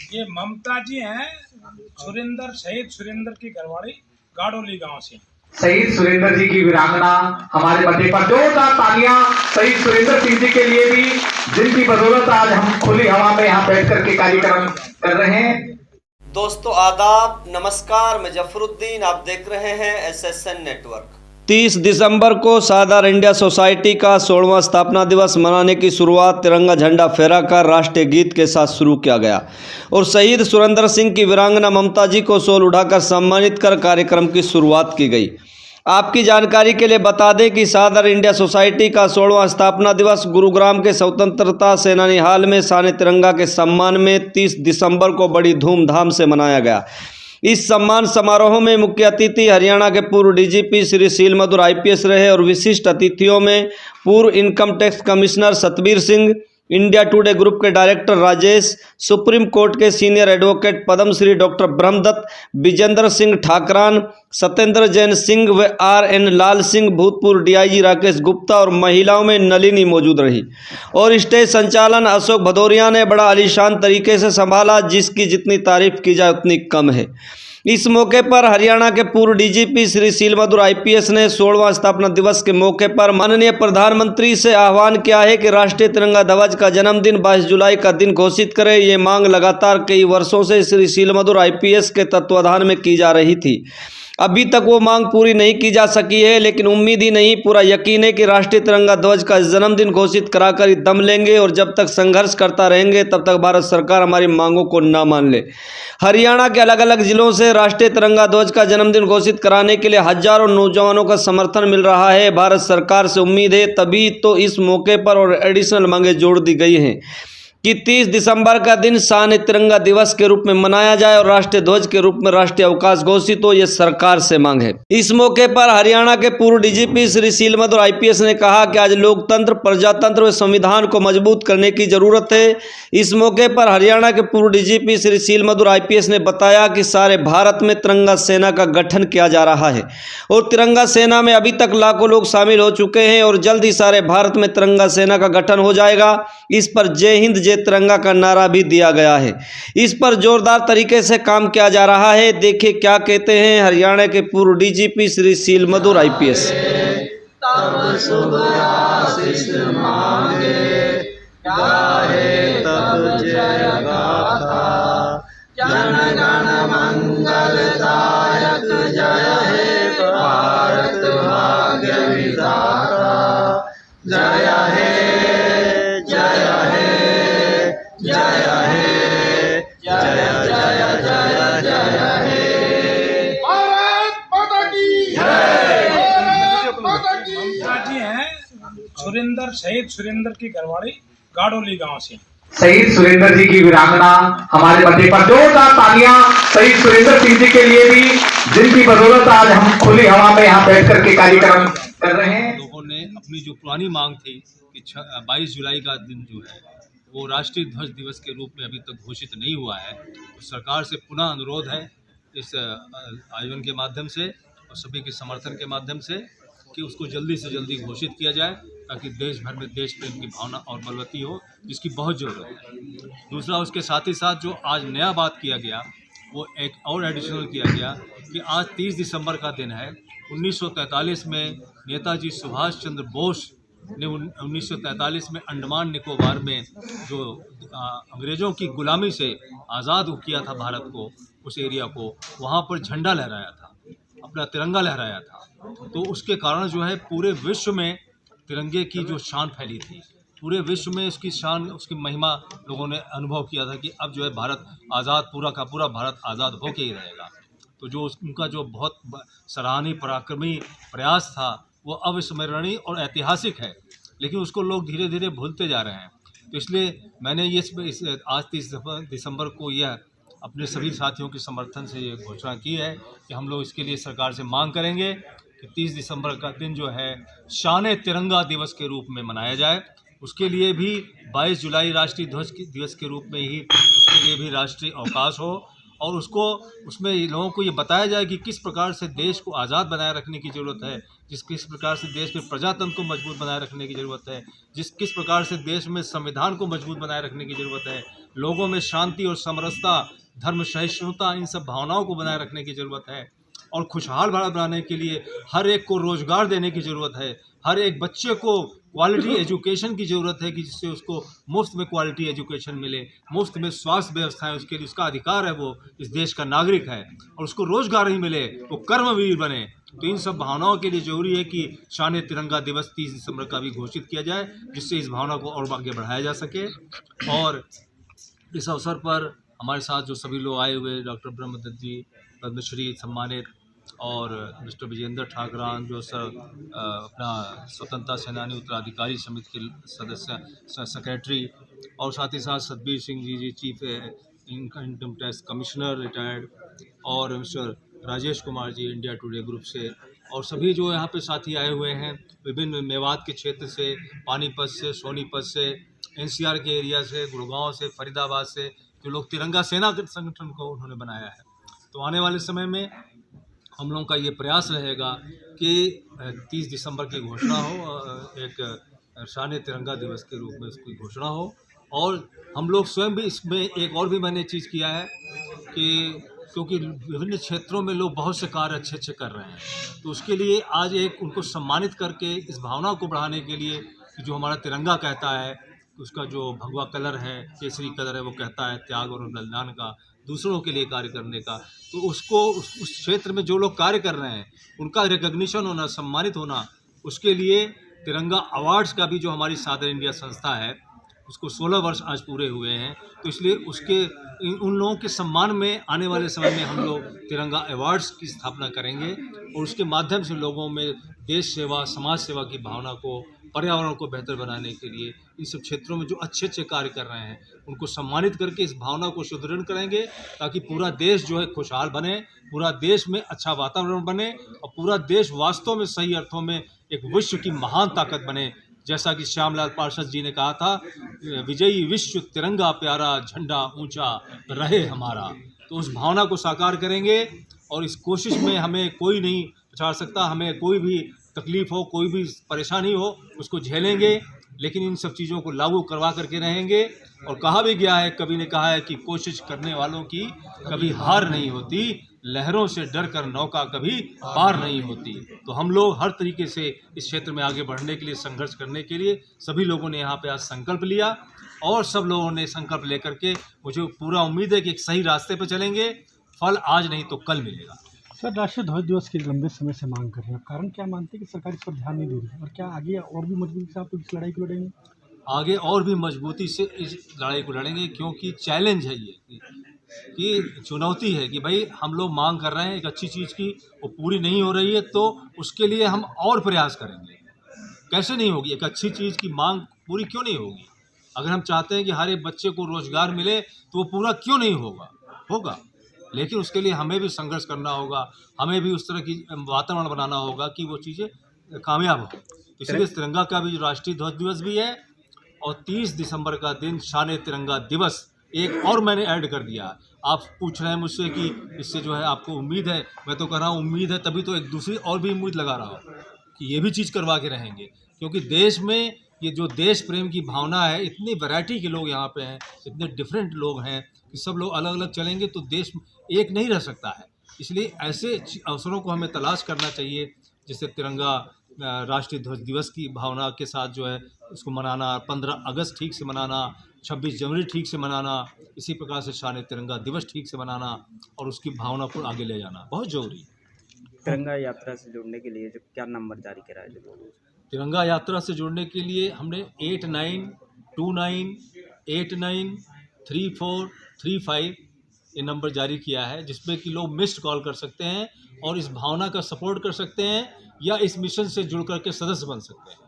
ये ममता जी हैं, शहीद सुरेंद्र की घरवाली, गाड़ोली गांव से। शहीद सुरेंद्र जी की वीरांगना हमारे मध्य पर जोरदार तालियां शहीद सुरेंद्र सिंह जी के लिए भी, जिनकी बदौलत आज हम खुली हवा में यहाँ बैठ कर के कार्यक्रम कर रहे हैं। दोस्तों आदाब, नमस्कार, मैं जफरुद्दीन, आप देख रहे हैं SSN नेटवर्क। 30 दिसंबर को सादर इंडिया सोसाइटी का 16वां स्थापना दिवस मनाने की शुरुआत तिरंगा झंडा फहराकर राष्ट्रीय गीत के साथ शुरू किया गया और शहीद सुरेंद्र सिंह की वीरांगना ममता जी को शॉल उठाकर सम्मानित कर कार्यक्रम की शुरुआत की गई। आपकी जानकारी के लिए बता दें कि सादर इंडिया सोसाइटी का 16वां स्थापना दिवस गुरुग्राम के स्वतंत्रता सेनानी हाल में शान तिरंगा के सम्मान में 30 दिसंबर को बड़ी धूमधाम से मनाया गया। इस सम्मान समारोह में मुख्य अतिथि हरियाणा के पूर्व DGP श्री शीलमधुर IPS रहे और विशिष्ट अतिथियों में पूर्व income tax commissioner Satbir Singh, India today group के डायरेक्टर राजेश, सुप्रीम कोर्ट के senior advocate Padmashri doctor Brahmdutt, Vijender Singh Thakran, Satyendra Jain Singh व RN लाल सिंह, भूतपूर्व DIG राकेश गुप्ता और महिलाओं में नलिनी मौजूद रही। और स्टेज संचालन अशोक भदौरिया ने बड़ा आलीशान तरीके से संभाला, जिसकी जितनी तारीफ की जाए उतनी कम है। इस मौके पर हरियाणा के पूर्व DGP श्री शीलमधुर IPS ने 16वां स्थापना दिवस के मौके पर माननीय प्रधानमंत्री से आह्वान किया है कि राष्ट्रीय तिरंगा ध्वज का जन्मदिन 22 जुलाई का दिन घोषित करें। ये मांग लगातार कई वर्षों से श्री शीलमधुर IPS के तत्वाधान में की जा रही थी। अभी तक वो मांग पूरी नहीं की जा सकी है, लेकिन उम्मीद ही नहीं पूरा यकीन है कि राष्ट्रीय तिरंगा ध्वज का जन्मदिन घोषित कराकर ही दम लेंगे और जब तक संघर्ष करता रहेंगे तब तक भारत सरकार हमारी मांगों को ना मान ले। हरियाणा के अलग अलग जिलों से राष्ट्रीय तिरंगा ध्वज का जन्मदिन घोषित कराने के लिए हजारों नौजवानों का समर्थन मिल रहा है। भारत सरकार से उम्मीद है, तभी तो इस मौके पर और एडिशनल मांगे जोड़ दी गई हैं कि 30 दिसंबर का दिन शान तिरंगा दिवस के रूप में मनाया जाए और राष्ट्रीय ध्वज के रूप में राष्ट्रीय अवकाश घोषित हो। यह सरकार से मांग है। इस मौके पर हरियाणा के पूर्व DGP श्री शीलमधुर IPS ने कहा कि आज लोकतंत्र, प्रजातंत्र व संविधान को मजबूत करने की जरूरत है। इस मौके पर हरियाणा के पूर्व DGP श्री शीलमधुर IPS ने बताया कि सारे भारत में तिरंगा सेना का गठन किया जा रहा है और तिरंगा सेना में अभी तक लाखों लोग शामिल हो चुके हैं और जल्द ही सारे भारत में तिरंगा सेना का गठन हो जाएगा। इस पर जय हिंद जय तिरंगा का नारा भी दिया गया है। इस पर जोरदार तरीके से काम किया जा रहा है। देखिए क्या कहते हैं हरियाणा के पूर्व DGP श्री शीलमधुर IPS। तब शुभ आशीष मांगे, गाहे तब जय गाथा, जन गण मंगलदायक जय हे भारत भाग्य विधाता, जय हे जय हे जय हे जय जय जय जय हे भारत माता की जय। ममता जी हैं, शहीद सुरेंद्र की घरवाली, गाड़ोली गांव से। शहीद सुरेंद्र जी की वीरांगना हमारे मध्य पर जोरदार तालियां शहीद सुरेंद्र सिंह जी के लिए भी, जिनकी बदौलत आज हम खुली हवा में यहाँ बैठ कर के कार्यक्रम कर रहे हैं। लोगों ने अपनी जो पुरानी मांग थी कि 22 जुलाई का दिन जो है वो राष्ट्रीय ध्वज दिवस के रूप में अभी तक घोषित नहीं हुआ है, तो सरकार से पुनः अनुरोध है इस आयोजन के माध्यम से और सभी के समर्थन के माध्यम से कि उसको जल्दी से जल्दी घोषित किया जाए, ताकि देश भर में देश प्रेम की भावना और बलवती हो, जिसकी बहुत ज़रूरत है। दूसरा, उसके साथ ही साथ जो आज नया बात किया गया वो एक और एडिशनल किया गया कि आज 30 दिसंबर का दिन है। 1943 में नेताजी सुभाष चंद्र बोस ने 1943 में अंडमान निकोबार में जो अंग्रेज़ों की गुलामी से आज़ाद किया था भारत को, उस एरिया को, वहाँ पर झंडा लहराया था, अपना तिरंगा लहराया था। तो उसके कारण जो है पूरे विश्व में तिरंगे की जो शान फैली थी, पूरे विश्व में उसकी शान, उसकी महिमा लोगों ने अनुभव किया था कि अब जो है भारत आज़ाद, पूरा का पूरा भारत आज़ाद होके ही रहेगा। तो जो उनका जो बहुत सराहनीय पराक्रमी प्रयास था वो अविस्मरणीय और ऐतिहासिक है, लेकिन उसको लोग धीरे धीरे भूलते जा रहे हैं। तो इसलिए मैंने ये आज 30 दिसंबर को यह अपने सभी साथियों के समर्थन से ये घोषणा की है कि हम लोग इसके लिए सरकार से मांग करेंगे कि 30 दिसंबर का दिन जो है शान तिरंगा दिवस के रूप में मनाया जाए। उसके लिए भी 22 जुलाई राष्ट्रीय ध्वज दिवस के रूप में ही उसके लिए भी राष्ट्रीय अवकाश हो और उसमें लोगों को ये बताया जाए कि किस प्रकार से देश को आज़ाद बनाए रखने की ज़रूरत है, किस प्रकार से देश में प्रजातंत्र को मजबूत बनाए रखने की ज़रूरत है, किस प्रकार से देश में संविधान को मजबूत बनाए रखने की ज़रूरत है, लोगों में शांति और समरसता, धर्म सहिष्णुता, इन सब भावनाओं को बनाए रखने की ज़रूरत है, और खुशहाल भारत बनाने के लिए हर एक को रोज़गार देने की ज़रूरत है, हर एक बच्चे को क्वालिटी एजुकेशन की ज़रूरत है कि जिससे उसको मुफ्त में क्वालिटी एजुकेशन मिले, मुफ्त में स्वास्थ्य व्यवस्था है, उसके लिए उसका अधिकार है, वो इस देश का नागरिक है, और उसको रोज़गार ही मिले, वो कर्मवीर बने। तो इन सब भावनाओं के लिए ज़रूरी है कि शान तिरंगा दिवस 30 दिसंबर का भी घोषित किया जाए, जिससे इस भावना को और आगे बढ़ाया जा सके। और इस अवसर पर हमारे साथ जो सभी लोग आए हुए, डॉक्टर ब्रह्मदत्त जी पद्मश्री सम्मानित, और मिस्टर विजेंद्र ठाकरान जो अपना स्वतंत्रता सेनानी उत्तराधिकारी समिति के सदस्य सेक्रेटरी, और साथ ही साथ Satbir Singh ji chief income tax commissioner retired, और mister Rajesh Kumar ji India today group से, और सभी जो यहाँ पे साथी आए हुए हैं विभिन्न मेवात के क्षेत्र से, पानीपत से, सोनीपत से, NCR के एरिया से, गुड़गांव से, फरीदाबाद से, जो लोग तिरंगा सेना के संगठन को उन्होंने बनाया है। तो आने वाले समय में हम लोगों का ये प्रयास रहेगा कि 30 दिसंबर की घोषणा हो, एक शान तिरंगा दिवस के रूप में इसकी घोषणा हो, और हम लोग स्वयं भी इसमें एक और भी मैंने चीज़ किया है कि क्योंकि विभिन्न क्षेत्रों में लोग बहुत से कार्य अच्छे अच्छे कर रहे हैं, तो उसके लिए आज एक उनको सम्मानित करके इस भावना को बढ़ाने के लिए जो हमारा तिरंगा कहता है, उसका जो भगवा कलर है, केसरी कलर है, वो कहता है त्याग और बलिदान का, दूसरों के लिए कार्य करने का। तो उसको उस क्षेत्र में जो लोग कार्य कर रहे हैं उनका रिकग्निशन होना, सम्मानित होना, उसके लिए तिरंगा अवार्ड्स का भी जो हमारी सादर इंडिया संस्था है उसको 16 वर्ष आज पूरे हुए हैं, तो इसलिए उसके उन लोगों के सम्मान में आने वाले समय में हम लोग तिरंगा अवार्ड्स की स्थापना करेंगे, और उसके माध्यम से लोगों में देश सेवा, समाज सेवा की भावना को, पर्यावरण को बेहतर बनाने के लिए इन सब क्षेत्रों में जो अच्छे अच्छे कार्य कर रहे हैं उनको सम्मानित करके इस भावना को सुदृढ़ करेंगे, ताकि पूरा देश जो है खुशहाल बने, पूरा देश में अच्छा वातावरण बने, और पूरा देश वास्तव में सही अर्थों में एक विश्व की महान ताकत बने। जैसा कि श्यामलाल पार्षद जी ने कहा था, विजयी विश्व तिरंगा प्यारा, झंडा ऊंचा रहे हमारा। तो उस भावना को साकार करेंगे, और इस कोशिश में हमें कोई नहीं पछाड़ सकता, हमें कोई भी तकलीफ़ हो, कोई भी परेशानी हो, उसको झेलेंगे, लेकिन इन सब चीज़ों को लागू करवा करके रहेंगे। और कहा भी गया है, कवि ने कहा है कि कोशिश करने वालों की कभी हार नहीं होती, लहरों से डर कर नौका कभी पार नहीं होती। तो हम लोग हर तरीके से इस क्षेत्र में आगे बढ़ने के लिए, संघर्ष करने के लिए सभी लोगों ने यहाँ पे आज संकल्प लिया, और सब लोगों ने संकल्प लेकर के मुझे पूरा उम्मीद है कि एक सही रास्ते पर चलेंगे, फल आज नहीं तो कल मिलेगा। सर, राष्ट्रीय ध्वज दिवस की लंबे समय से मांग कर रहे हैं, कारण क्या मानते हैं कि सरकार इस पर ध्यान नहीं दे रही है, और क्या आगे और भी मजबूती से आप इस लड़ाई को लड़ेंगे? आगे और भी मजबूती से इस लड़ाई को लड़ेंगे, क्योंकि चैलेंज है ये, कि चुनौती है कि भाई हम लोग मांग कर रहे हैं एक अच्छी चीज़ की, वो पूरी नहीं हो रही है, तो उसके लिए हम और प्रयास करेंगे। कैसे नहीं होगी? एक अच्छी चीज़ की मांग पूरी क्यों नहीं होगी? अगर हम चाहते हैं कि हर एक बच्चे को रोज़गार मिले, तो वो पूरा क्यों नहीं होगा, लेकिन उसके लिए हमें भी संघर्ष करना होगा, हमें भी उस तरह की वातावरण बनाना होगा कि वो चीज़ें कामयाब हो। इसलिए तिरंगा का भी राष्ट्रीय ध्वज दिवस भी है, और 30 दिसंबर का दिन शान तिरंगा दिवस एक और मैंने ऐड कर दिया। आप पूछ रहे हैं मुझसे कि इससे जो है आपको उम्मीद है, मैं तो कह रहा हूँ उम्मीद है, तभी तो एक दूसरी और भी उम्मीद लगा रहा हूँ कि ये भी चीज़ करवा के रहेंगे, क्योंकि देश में ये जो देश प्रेम की भावना है, इतनी वैरायटी के लोग यहाँ पे हैं, इतने डिफरेंट लोग हैं कि सब लोग अलग अलग चलेंगे तो देश एक नहीं रह सकता है। इसलिए ऐसे अवसरों को हमें तलाश करना चाहिए, जिससे तिरंगा राष्ट्रीय ध्वज दिवस की भावना के साथ जो है उसको मनाना, 15 अगस्त ठीक से मनाना, 26 जनवरी ठीक से मनाना, इसी प्रकार से शान तिरंगा दिवस ठीक से मनाना, और उसकी भावना को आगे ले जाना बहुत ज़रूरी है। तिरंगा यात्रा से जुड़ने के लिए जो क्या नंबर जारी करा है? तिरंगा यात्रा से जुड़ने के लिए हमने 8929893435 ये नंबर जारी किया है, जिसमें कि लोग मिस्ड कॉल कर सकते हैं और इस भावना का सपोर्ट कर सकते हैं, या इस मिशन से जुड़ करके सदस्य बन सकते हैं।